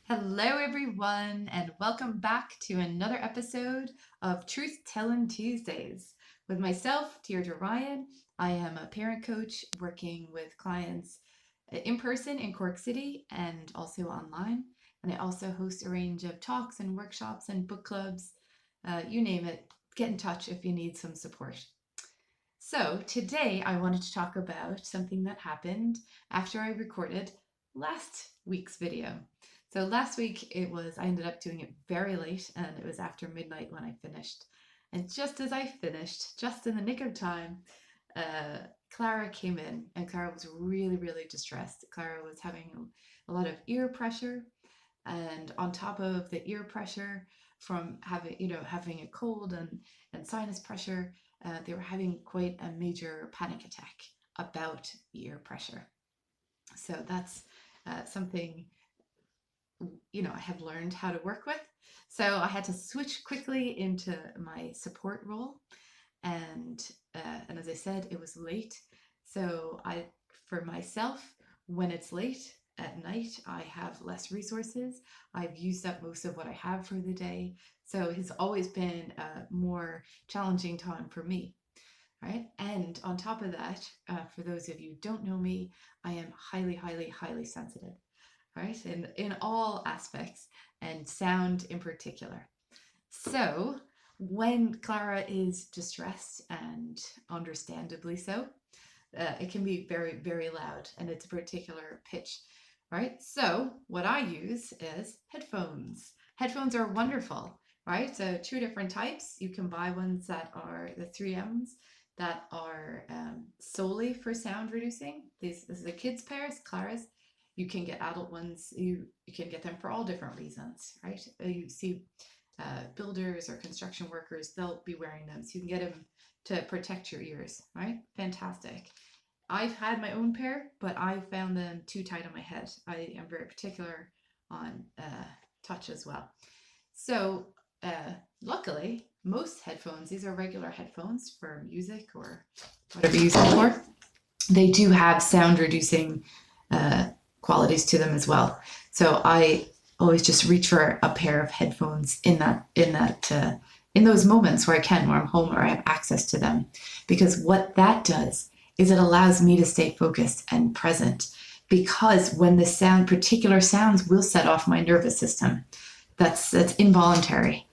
Hello, everyone, and welcome back to another episode of Truth Tellin Tuesdays. With myself, Deirdre Ryan, I am a parent coach working with clients in person in Cork City and also online. And I also host a range of talks and workshops and book clubs. You name it, get in touch if you need some support. So, today I wanted to talk about something that happened after I recorded last week's video. So last week I ended up doing it very late and it was after midnight when I finished. And just as I finished, just in the nick of time, Clara came in and Clara was really, really distressed. Clara was having a lot of ear pressure, and on top of the ear pressure from having a cold and sinus pressure, they were having quite a major panic attack about ear pressure. So that's something I have learned how to work with. So I had to switch quickly into my support role, and as I said, it was late. So for myself, when it's late at night, I have less resources. I've used up most of what I have for the day. So it's always been a more challenging time for me. Right. And on top of that, for those of you who don't know me, I am highly, highly, highly sensitive, right? In all aspects, and sound in particular. So when Clara is distressed, and understandably so, it can be very, very loud, and it's a particular pitch, right? So what I use is headphones. Headphones are wonderful, right? So two different types. You can buy ones that are the 3Ms that are solely for sound reducing. This is a kid's pair, Clara's. You can get adult ones. You can get them for all different reasons, right? You see builders or construction workers, they'll be wearing them. So you can get them to protect your ears, right? Fantastic. I've had my own pair, but I found them too tight on my head. I am very particular on touch as well. So luckily, most headphones, these are regular headphones for music or whatever you use them for, they do have sound reducing qualities to them as well. So I always just reach for a pair of headphones in those moments where I'm home or I have access to them, because what that does is it allows me to stay focused and present, because when particular sounds will set off my nervous system. That's involuntary,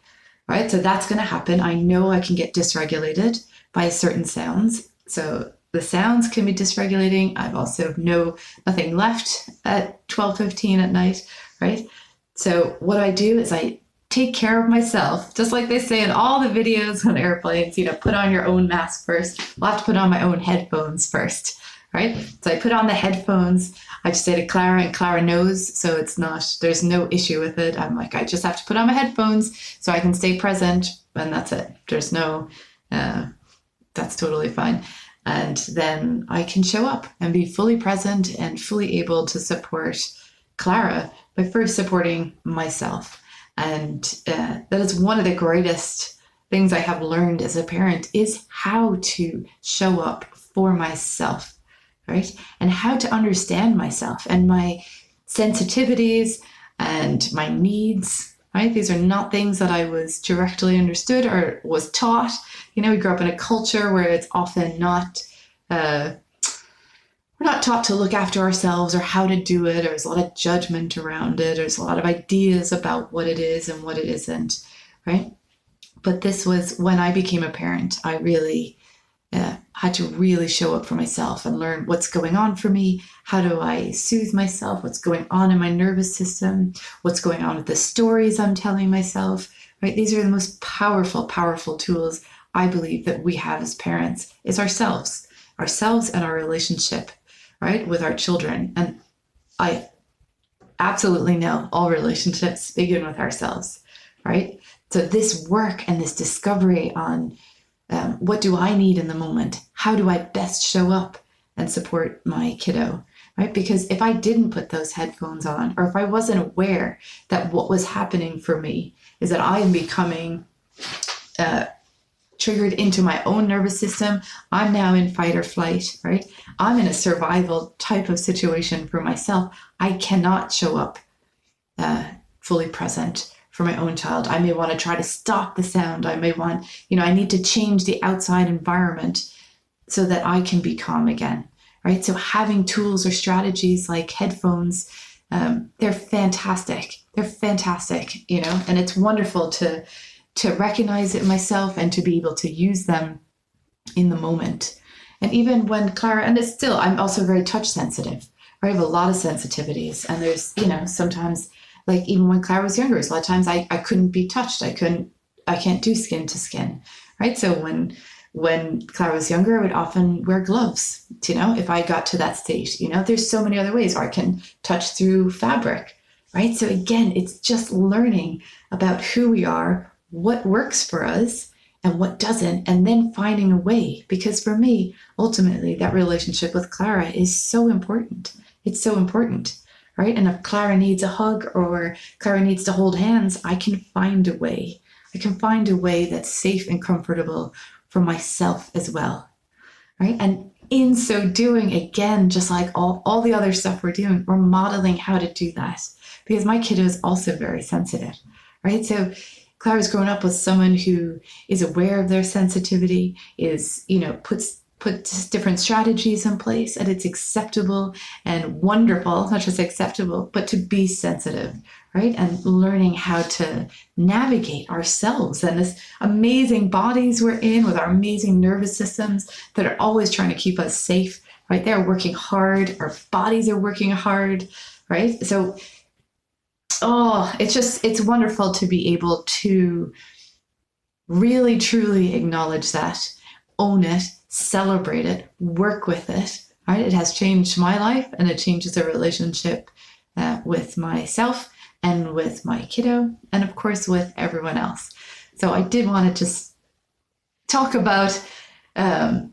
right? So that's going to happen. I know I can get dysregulated by certain sounds. So the sounds can be dysregulating. I've also nothing left at 12:15 at night, right? So what I do is I take care of myself, just like they say in all the videos on airplanes, put on your own mask first. I'll have to put on my own headphones first, right? So I put on the headphones. I just say to Clara, and Clara knows, so there's no issue with it. I'm like, I just have to put on my headphones so I can stay present, and that's it. That's totally fine. And then I can show up and be fully present and fully able to support Clara by first supporting myself. And that is one of the greatest things I have learned as a parent, is how to show up for myself, right? And how to understand myself and my sensitivities and my needs, right? These are not things that I was directly understood or was taught. We grew up in a culture where it's often we're not taught to look after ourselves or how to do it. There's a lot of judgment around it. There's a lot of ideas about what it is and what it isn't, right? But this was when I became a parent. I really had to really show up for myself and learn what's going on for me. How do I soothe myself? What's going on in my nervous system? What's going on with the stories I'm telling myself, right? These are the most powerful, powerful tools I believe that we have as parents, is ourselves and our relationship, right, with our children. And I absolutely know all relationships begin with ourselves, right? So this work and this discovery on what do I need in the moment? How do I best show up and support my kiddo, right? Because if I didn't put those headphones on, or if I wasn't aware that what was happening for me is that I am becoming triggered into my own nervous system, I'm now in fight or flight, right? I'm in a survival type of situation for myself. I cannot show up fully present for my own child. I may want to try to stop the sound. I may want, I need to change the outside environment so that I can be calm again, right? So having tools or strategies like headphones, they're fantastic. They're fantastic, and it's wonderful to recognize it myself and to be able to use them in the moment. And even when Clara, and it's still, I'm also very touch sensitive. I have a lot of sensitivities, and there's, sometimes, like even when Clara was younger, a lot of times I couldn't be touched. I can't do skin to skin, right? So when Clara was younger, I would often wear gloves, if I got to that state. There's so many other ways, or I can touch through fabric, right? So again, it's just learning about who we are, what works for us and what doesn't, and then finding a way. Because for me, ultimately, that relationship with Clara is so important. It's so important, right? And if Clara needs a hug or Clara needs to hold hands, I can find a way. I can find a way that's safe and comfortable for myself as well, right? And in so doing, again, just like all the other stuff we're doing, we're modeling how to do that, because my kiddo is also very sensitive, right? So Clara's grown up with someone who is aware of their sensitivity, is, puts different strategies in place, and it's acceptable and wonderful, not just acceptable, but to be sensitive, right? And learning how to navigate ourselves and this amazing bodies we're in with our amazing nervous systems that are always trying to keep us safe, right? They're working hard. Our bodies are working hard, right? So, it's wonderful to be able to really, truly acknowledge that, own it, celebrate it, work with it, right? It has changed my life, and it changes the relationship with myself and with my kiddo, and of course with everyone else. So I did want to just talk about, I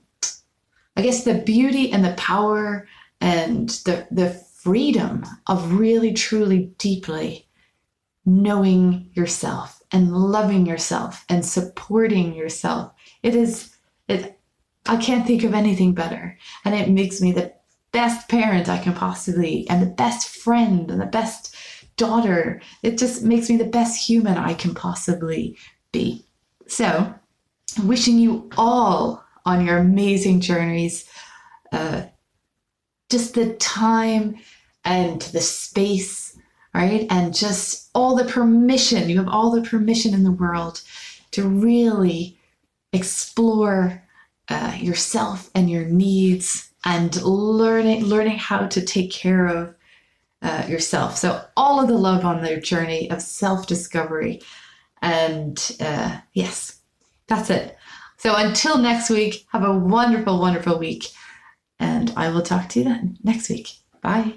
guess, the beauty and the power and the freedom of really, truly, deeply knowing yourself and loving yourself and supporting yourself. I can't think of anything better. And it makes me the best parent I can possibly, and the best friend and the best daughter. It just makes me the best human I can possibly be. So, wishing you all on your amazing journeys, just the time and the space, right? And just all the permission, you have all the permission in the world to really explore yourself and your needs, and learning how to take care of yourself. So all of the love on their journey of self-discovery. And yes, that's it. So until next week, have a wonderful, wonderful week. And I will talk to you then next week. Bye.